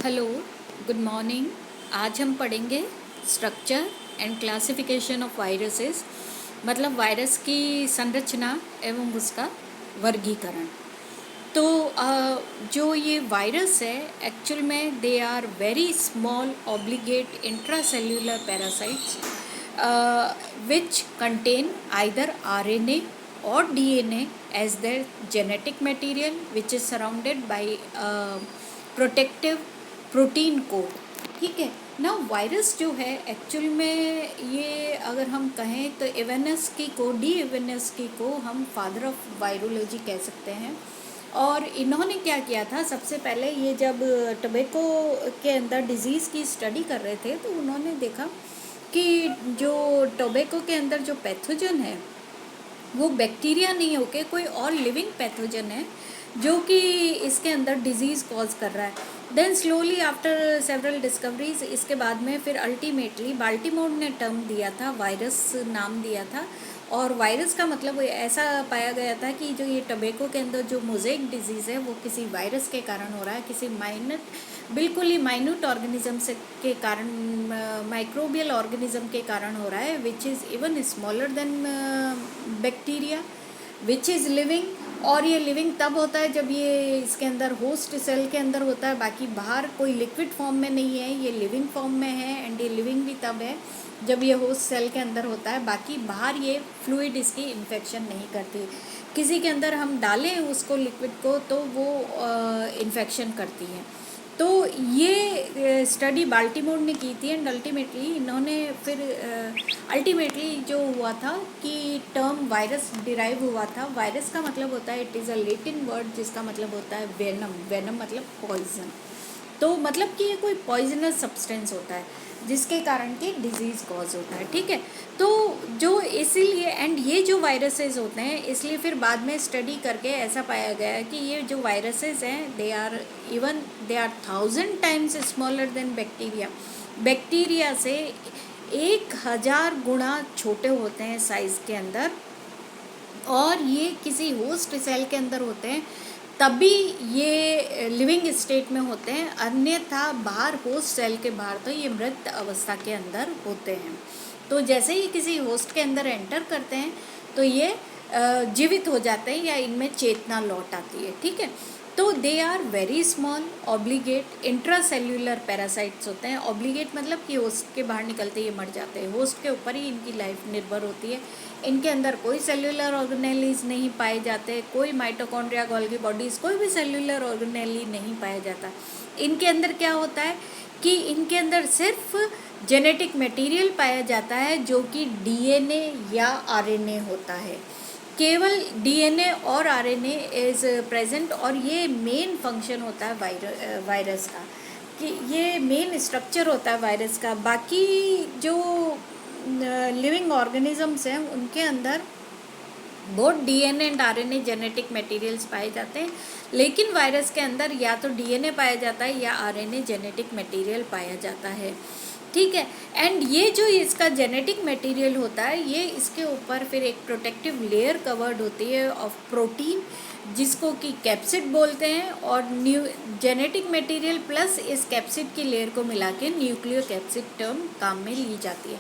Hello, good morning. आज हम पढ़ेंगे structure and classification of viruses, मतलब वायरस की संरचना एवं उसका वर्गीकरण। तो जो ये वायरस है एक्चुअल में they are very small obligate intracellular parasites which contain either RNA or DNA as their genetic material, which is surrounded by protective protein coat. ठीक है ना। वायरस जो है एक्चुअल में ये अगर हम कहें तो इवेनस्की को डी को हम फादर ऑफ वायरोलॉजी कह सकते हैं। और इन्होंने क्या किया था, सबसे पहले ये जब टोबैको के अंदर डिजीज़ की स्टडी कर रहे थे तो उन्होंने देखा कि जो टोबैको के अंदर जो पैथोजन है वो बैक्टीरिया नहीं होके कोई और लिविंग पैथोजन है जो कि इसके अंदर डिजीज़ कॉज कर रहा है। Then slowly after several discoveries, इसके बाद में फिर अल्टीमेटली बाल्टीमोर ने टर्म दिया था, वायरस नाम दिया था। और वायरस का मतलब ऐसा पाया गया था कि जो ये टोबैको के अंदर जो मोज़ेक डिजीज़ है वो किसी वायरस के कारण हो रहा है, किसी बिल्कुल ही माइन्यूट ऑर्गेनिज्म से के कारण, माइक्रोबियल ऑर्गेनिज्म के कारण हो रहा है, which is even smaller than bacteria, which is living. और ये लिविंग तब होता है जब ये इसके अंदर होस्ट सेल के अंदर होता है, बाकी बाहर कोई लिक्विड फॉर्म में नहीं है, ये लिविंग फॉर्म में है। एंड ये लिविंग भी तब है जब ये होस्ट सेल के अंदर होता है, बाकी बाहर ये फ्लूइड इसकी इन्फेक्शन नहीं करती। किसी के अंदर हम डालें उसको लिक्विड को तो वो इन्फेक्शन करती है। तो ये स्टडी बाल्टीमोर ने की थी एंड अल्टीमेटली इन्होंने फिर अल्टीमेटली जो हुआ था कि टर्म वायरस डिराइव हुआ था। वायरस का मतलब होता है, it is a Latin word जिसका मतलब होता है वेनम। वेनम मतलब पॉइजन। तो मतलब कि ये कोई पॉइजनस सब्सटेंस होता है जिसके कारण कि डिजीज़ कॉज होता है। ठीक है, तो जो इसीलिए एंड ये जो वायरसेस होते हैं, इसलिए फिर बाद में स्टडी करके ऐसा पाया गया है कि ये जो वायरसेस हैं they are 1000 times smaller than bacteria. Bacteria से 1000 गुना छोटे होते हैं साइज़ के अंदर, और ये किसी होस्ट सेल के अंदर होते हैं तभी ये लिविंग स्टेट में होते हैं, अन्यथा बाहर होस्ट सेल के बाहर तो ये मृत अवस्था के अंदर होते हैं। तो जैसे ही किसी होस्ट के अंदर एंटर करते हैं तो ये जीवित हो जाते हैं या इनमें चेतना लौट आती है। ठीक है, तो they are very small obligate intracellular parasites होते हैं। ऑब्लिगेट मतलब कि होस्ट के बाहर निकलते ही मर जाते हैं, होस्ट के ऊपर ही इनकी लाइफ निर्भर होती है। इनके अंदर कोई सेल्यूलर ऑर्गेनेलीज नहीं पाए जाते, कोई माइटोकॉन्ड्रिया, गोल्गी बॉडीज़, कोई भी सेल्यूलर ऑर्गेनेली नहीं पाया जाता। इनके अंदर क्या होता है कि इनके अंदर सिर्फ जेनेटिक मटेरियल पाया जाता है जो कि डीएनए या आरएनए होता है। केवल डीएनए और आरएनए इज़ प्रेजेंट, और ये मेन फंक्शन होता है वायरस का, कि ये मेन स्ट्रक्चर होता है वायरस का। बाकी जो लिविंग ऑर्गेनिजम्स हैं उनके अंदर बहुत DNA and RNA genetic materials पाए जाते हैं, लेकिन वायरस के अंदर या तो डीएनए पाया जाता है या आरएनए जेनेटिक मटेरियल पाया जाता है। ठीक है, एंड ये जो इसका जेनेटिक मटेरियल होता है ये इसके ऊपर फिर एक प्रोटेक्टिव लेयर कवर्ड होती है ऑफ प्रोटीन जिसको कि कैप्सिड बोलते हैं, और जेनेटिक मटेरियल प्लस इस कैप्सिड की लेयर को मिला के न्यूक्लियो कैप्सिड टर्म काम में ली जाती है।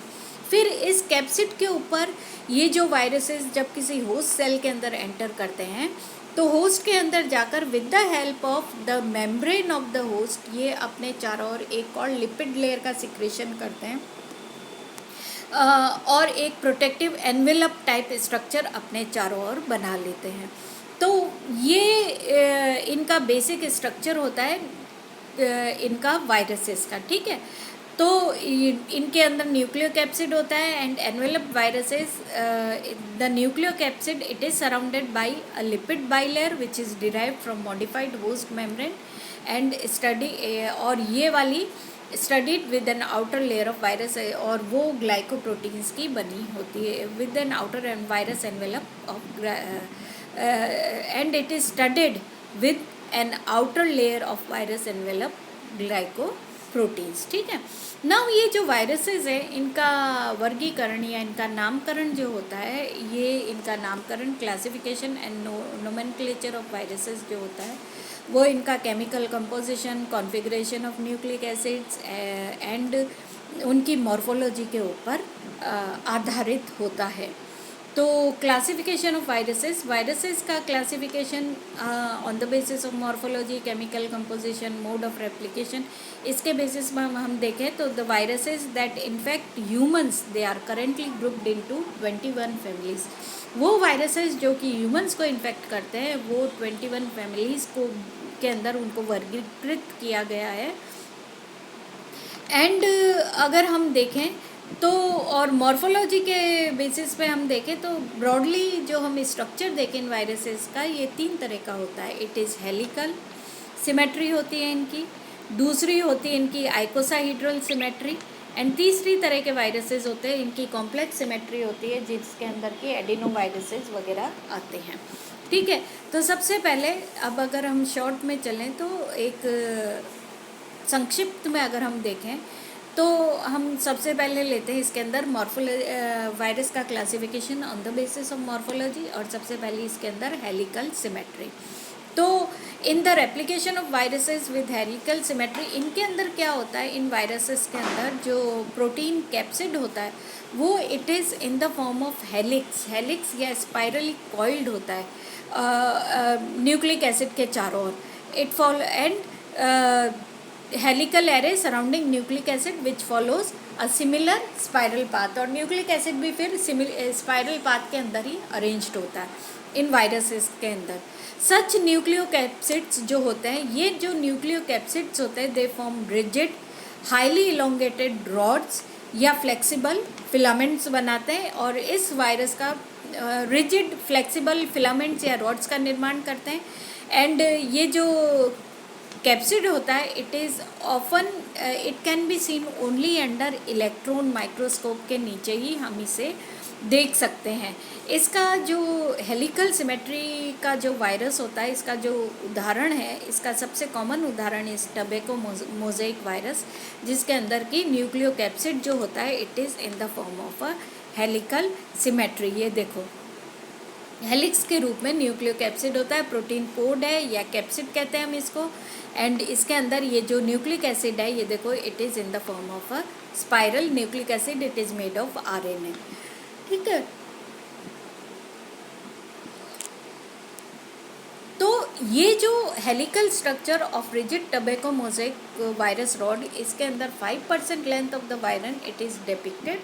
फिर इस कैप्सिड के ऊपर ये जो वायरसेस जब किसी होस्ट सेल के अंदर एंटर करते हैं तो होस्ट के अंदर जाकर with the help of the membrane of the host ये अपने चारों ओर एक और लिपिड लेयर का सिक्रेशन करते हैं और एक प्रोटेक्टिव एनवेलप टाइप स्ट्रक्चर अपने चारों ओर बना लेते हैं। तो ये इनका बेसिक स्ट्रक्चर होता है इनका वायरसेस का। ठीक है, तो इनके अंदर न्यूक्लियो कैप्सिड होता है and envelope viruses, the nucleocapsid it is surrounded by a lipid bilayer which is derived from modified host membrane and study, और ये वाली studded with an outer layer of virus, और वो glycoproteins की बनी होती है with an outer and virus envelope of, and it is studded with an outer layer of virus envelope glycoproteins. ठीक है, नाउ ये जो वायरसेस है इनका वर्गीकरण या इनका नामकरण जो होता है, ये इनका नामकरण classification and nomenclature of viruses जो होता है वो इनका chemical composition, configuration of nucleic acids and उनकी मॉर्फोलॉजी के ऊपर आधारित होता है। तो क्लासिफिकेशन ऑफ वायरसेस, वायरसेस का classification on the basis of morphology, chemical composition, mode of replication, इसके बेसिस में हम देखें तो the viruses that infect humans they are currently grouped into 21 families. वो वायरसेस जो कि ह्यूमंस को इन्फेक्ट करते हैं वो 21 फैमिलीज़ को के अंदर उनको वर्गीकृत किया गया है। एंड अगर हम देखें तो और मॉर्फोलॉजी के बेसिस पे हम देखें तो ब्रॉडली जो हम स्ट्रक्चर देखें इन वायरसेस का, ये 3 तरह का होता है। इट इज़ हेलिकल सिमेट्री होती है इनकी, दूसरी होती है इनकी आइकोसाहीड्रल सिमेट्री, एंड तीसरी तरह के वायरसेस होते हैं इनकी कॉम्प्लेक्स सिमेट्री होती है, जिसके अंदर की एडिनो वायरसेस वगैरह आते हैं। ठीक है, तो सबसे पहले अब अगर हम शॉर्ट में चलें तो एक संक्षिप्त में अगर हम देखें तो हम सबसे पहले लेते हैं इसके अंदर वायरस का classification on the basis of morphology, और सबसे पहले इसके अंदर हेलिकल सिमेट्री। तो in the replication of viruses with helical symmetry, इनके अंदर क्या होता है, इन वायरसेस के अंदर जो प्रोटीन कैप्सिड होता है वो it is in the form of helix या स्पाइरली कॉइल्ड होता है न्यूक्लिक एसिड के चारों ओर। It follow and helical array surrounding nucleic acid which follows a similar spiral path, और न्यूक्लिक एसिड भी फिर स्पाइरल पाथ के अंदर ही अरेंज्ड होता है इन वायरसेस के अंदर। सच न्यूक्लियोकैप्सिड्स जो होते हैं, ये जो न्यूक्लियोकैप्सिड्स होते हैं they form rigid highly elongated rods या फ्लेक्सिबल फिलामेंट्स बनाते हैं, और इस वायरस का रिजिड फ्लेक्सिबल फिलामेंट्स या रॉड्स का निर्माण करते हैं। एंड ये जो कैप्सिड होता है it is often it can be seen only under electron microscope के नीचे ही हम इसे देख सकते हैं। इसका जो हेलिकल सिमेट्री का जो वायरस होता है, इसका जो उदाहरण है, इसका सबसे कॉमन उदाहरण इस टबैको मोज़ेक वायरस, जिसके अंदर की न्यूक्लियोकैप्सिड जो होता है it is in the form of a helical symmetry. ये देखो हेलिक्स के रूप में न्यूक्लियोकैप्सिड होता है, प्रोटीन पोड है या कैप्सिड कहते हैं हम इसको, एंड इसके अंदर ये जो न्यूक्लिक एसिड है ये देखो it is in the form of a spiral nucleic acid, it is made of RNA। ठीक है, तो ये जो helical structure of rigid tobacco mosaic virus rod, इसके अंदर 5% length of the Byron it is depicted,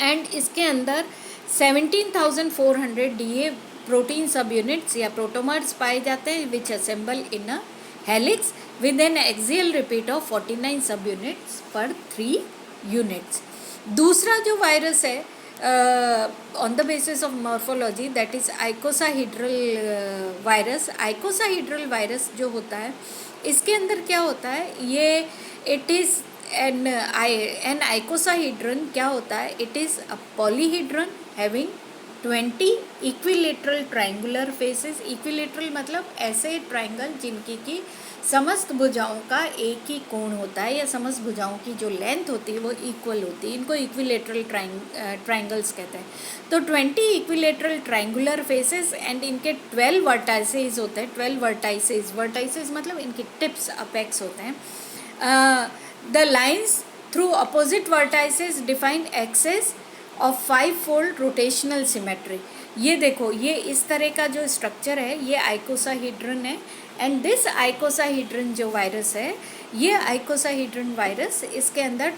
and इसके अंदर 17,400 DA protein सब यूनिट्स या प्रोटोमर्स पाए जाते हैं which assemble in a helix with an axial repeat of 49 सब यूनिट्स पर 3 यूनिट्स। दूसरा जो वायरस है on the basis of morphology that is icosahedral virus. Icosahedral virus जो होता है इसके अंदर क्या होता है, ये इट इज़ एन आइकोसाहीड्रन क्या होता है, it is a polyhedron having 20 equilateral triangular faces. Equilateral मतलब ऐसे ट्रायंगल जिनकी की समस्त भुजाओं का एक ही कोण होता है, या समस्त भुजाओं की जो लेंथ होती है वो इक्वल होती है, इनको इक्विलेटरल ट्रायंगल्स कहते हैं। तो 20 इक्विलेटरल ट्रायंगुलर फेसेस एंड इनके 12 वर्टाइसेस होते हैं। 12 वर्टाइसेस मतलब इनके टिप्स अपेक्स होते हैं। The lines through opposite vertices define axis of 5-fold rotational symmetry। ये देखो ये इस तरह का जो स्ट्रक्चर है ये आइकोसाहीड्रन है, एंड दिस आइकोसाहीड्रन जो वायरस है ये आइकोसाहीड्रन वायरस, इसके अंदर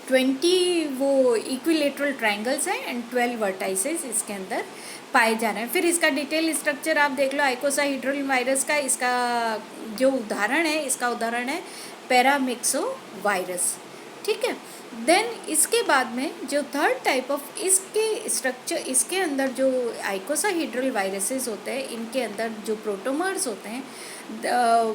20 वो इक्विलेटरल ट्रायंगल्स हैं एंड 12 वर्टाइसेस इसके अंदर पाए जा रहे हैं। फिर इसका डिटेल स्ट्रक्चर आप देख लो आइकोसाहीड्रल वायरस का। इसका जो उदाहरण है, इसका उदाहरण है पैरामिक्सो वायरस। ठीक है, देन इसके बाद में जो थर्ड टाइप ऑफ इसके स्ट्रक्चर, इसके अंदर जो आइकोसाहीड्रल वायरसेस होते हैं इनके अंदर जो प्रोटोमर्स होते हैं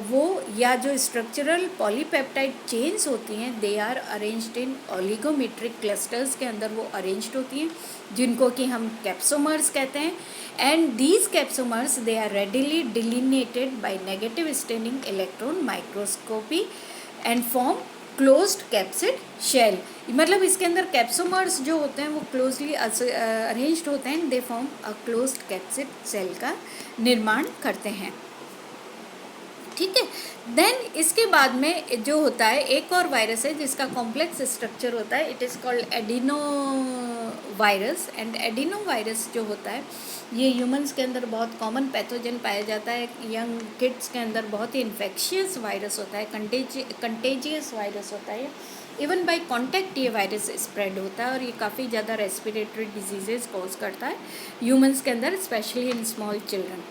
वो या जो स्ट्रक्चरल पॉलीपेप्टाइड चेन्स होती हैं they are arranged in oligomeric clusters के अंदर वो अरेंज्ड होती हैं, जिनको कि हम कैप्सोमर्स कहते हैं। And these capsomers they are readily delineated by negative staining electron microscopy and form closed capsid shell. मतलब इसके अंदर कैप्सोमर्स जो होते हैं वो क्लोजली अरेंज्ड होते हैं, they form a closed capsid cell का निर्माण करते हैं। ठीक है। देन इसके बाद में जो होता है एक और वायरस है जिसका कॉम्प्लेक्स स्ट्रक्चर होता है, it is called adeno virus. And adeno virus जो होता है ये ह्यूमंस के अंदर बहुत कॉमन पैथोजन पाया जाता है, यंग किड्स के अंदर बहुत ही इन्फेक्शियस वायरस होता है, कंटेजियस वायरस होता है। इवन बाय कांटेक्ट ये वायरस स्प्रेड होता है और ये काफ़ी ज़्यादा रेस्पिरेटरी डिजीजेस कॉज करता है ह्यूमंस के अंदर, स्पेशली इन स्मॉल चिल्ड्रन।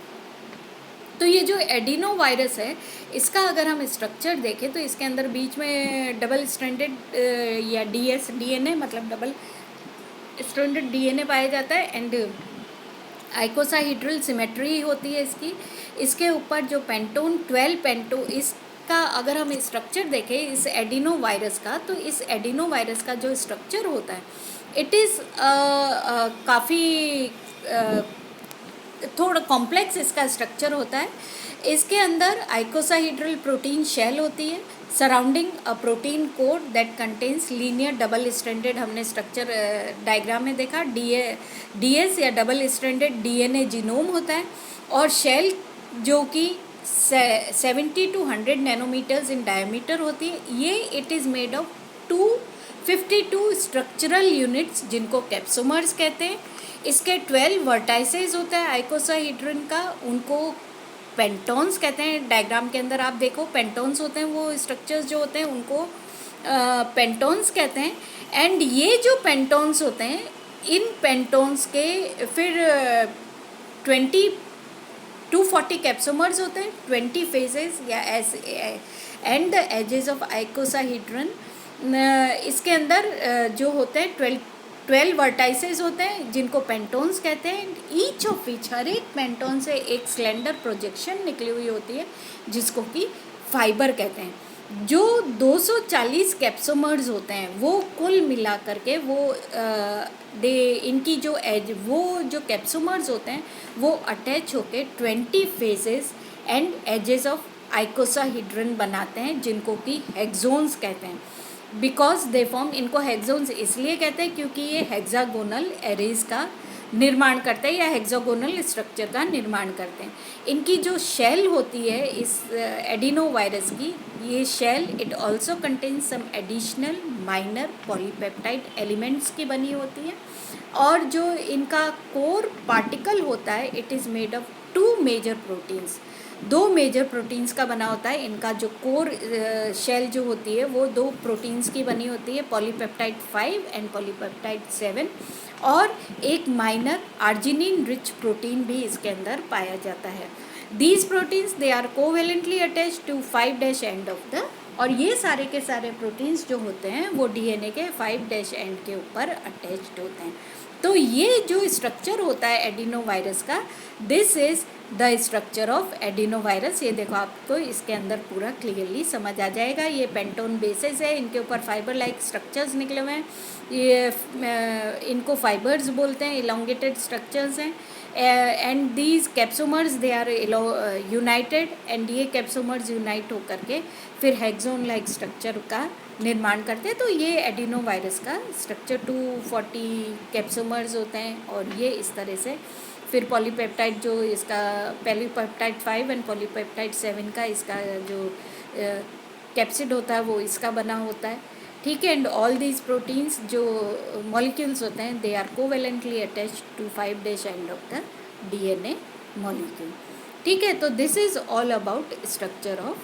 तो ये जो एडिनो वायरस है इसका अगर हम स्ट्रक्चर देखें तो इसके अंदर बीच में डबल स्ट्रैंडेड या डीएनए मतलब डबल स्ट्रैंडेड डीएनए पाया जाता है। एंड आइकोसाहीड्रल सिमेट्री होती है इसकी। इसके ऊपर जो पेंटोन 12 पेंटो, इसका अगर हम स्ट्रक्चर देखें इस एडिनो वायरस का, तो इस एडिनो वायरस का जो स्ट्रक्चर होता है इट इज़ काफ़ी थोड़ा कॉम्प्लेक्स इसका स्ट्रक्चर होता है। इसके अंदर आइकोसाहीड्रल प्रोटीन शेल होती है surrounding a protein code that contains linear double stranded, हमने स्ट्रक्चर डायग्राम में देखा, डीएस या डबल स्ट्रैंडेड डीएनए जीनोम होता है। और शेल जो कि 70 to 100 नैनोमीटर्स इन डायमीटर होती है। ये it is made of 252 structural units जिनको कैप्सोमर्स कहते हैं। इसके 12 वर्टाइसेस होता है आइकोसाहीड्रन का, उनको पेंटोन्स कहते हैं। डायग्राम के अंदर आप देखो पेंटोन्स होते हैं, वो स्ट्रक्चर्स जो होते हैं उनको पेंटोन्स कहते हैं। एंड ये जो पेंटोन्स होते हैं इन पेंटोन्स के फिर 240 कैप्सोमर्स होते हैं, 20 फेजेस या एंड द एजेस ऑफ आइकोसाहीड्रन। इसके अंदर जो होते हैं 12 वर्टाइसेस होते हैं जिनको पेंटोन्स कहते हैं। ईच ऑफ विच, हर एक पेंटोन से एक स्लेंडर प्रोजेक्शन निकली हुई होती है जिसको कि फाइबर कहते हैं। जो 240 कैप्सोमर्स होते हैं वो कुल मिला करके वो इनकी जो एज, वो जो कैप्सोमर्स होते हैं वो अटैच होके 20 फेजेस एंड एजेस ऑफ आइकोसाहीड्रन बनाते हैं जिनको कि हेक्सोन्स कहते हैं। बिकॉज दे फॉर्म, इनको हेक्सोन्स इसलिए कहते हैं क्योंकि ये हेक्सागोनल एरेज का निर्माण करते हैं या हेक्सागोनल स्ट्रक्चर का निर्माण करते हैं। इनकी जो शेल होती है इस एडिनो वायरस की, ये shell it also contains some additional minor polypeptide elements की बनी होती है। और जो इनका कोर पार्टिकल होता है it is made of 2 major proteins, 2 major proteins का बना होता है। इनका जो कोर शेल जो होती है वो 2 प्रोटीन्स की बनी होती है, पॉलीपेप्टाइड 5 एंड पॉलीपेप्टाइड 7। और एक माइनर आर्जिनिन रिच प्रोटीन भी इसके अंदर पाया जाता है। These proteins they are covalently attach to 5' end of the, और ये सारे के सारे प्रोटीन्स जो होते हैं वो डीएनए के 5' एंड के ऊपर अटैच्ड होते हैं। तो ये जो स्ट्रक्चर होता है एडिनो वायरस का, this is the structure of adeno virus. ये देखो आपको इसके अंदर पूरा क्लियरली समझ आ जाएगा। ये पेंटोन बेसिस है, इनके ऊपर फाइबर लाइक स्ट्रक्चर्स निकले हुए हैं, ये इनको फाइबर्स बोलते हैं, इलोंगेटेड स्ट्रक्चर्स हैं। And these capsomers they are united, and ये कैप्सोमर्स यूनाइट होकर के फिर हेक्सोन लाइक स्ट्रक्चर का निर्माण करते हैं। तो ये एडिनो वायरस का स्ट्रक्चर 240 कैप्सोमर्स होते हैं और ये इस तरह से फिर पॉलीपेप्टाइड जो इसका पॉलीपेप्टाइड 5 एंड पॉलीपेप्टाइड 7 का इसका जो कैप्सिड होता है वो इसका बना होता है। ठीक है। एंड ऑल दीज प्रोटीन्स जो मॉलिक्यूल्स होते हैं they are covalently attached to 5' end of the DNA molecule. ठीक है। तो this is all about structure of